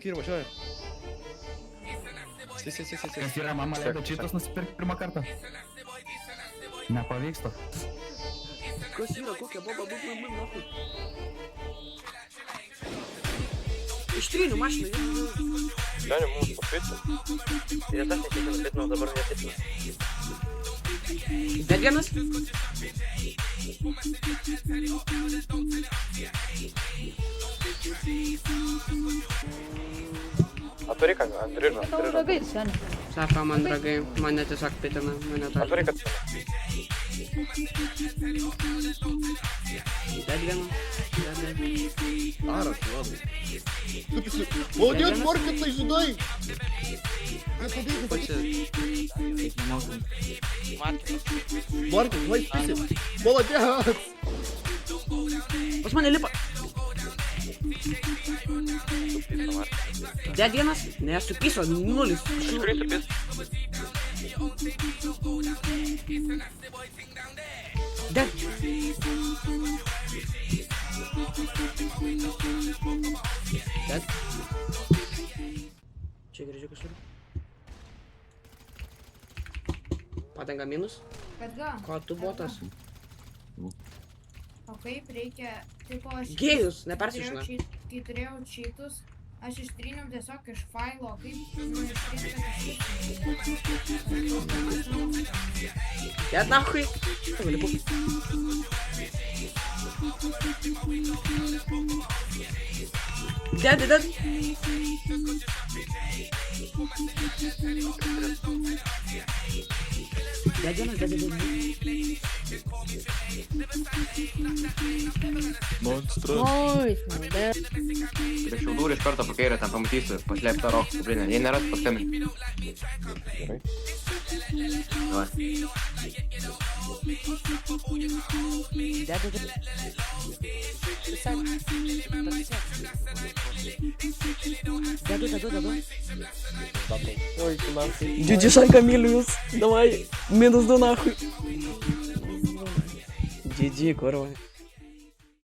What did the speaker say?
Kyr važiuoja. Sėsi. Kas yra, mama leido čytus nusipirkti pirmą kartą? Nepavyksta. Kas yra, kokia boba, nahui. Ištryniu mašiną. Gali mums papitti. Ir tas neketina pitino, dabar nepitina. Dar vienas? Atvaryk ant drižo. Dragai, seniai. Sako man dragai, mane tiesiog pitina, mane to. Atvaryk ant Dar vienas. Aras, ладно. Молодец, Марка, ты сюда! Марка, давай список. Молодец! Pas mane lipa. Dar vienas? Ne, supiso, nulis. Tikrai supis. Dar. Dar. Čia grįžiu kažkur. Padanga minus. Kada? Ko tu botas? O kaip reikia, tipo aš... Gėjus, nepersižino. Kai turėjau čytus, aš ištryniau tiesiog iš failo, kaip... Я нахуй. Да. Дядя. Monstras. Oi, smauda. Prie šiaudų ir iš karto pakairę ten pamatysiu, paslėptą roko kuprinę. Jei nėra, paskambink. Gerai. Va. Ой, ты нахуй. Дядюша Камилиус, давай, минус 2 нахуй. GG, курва.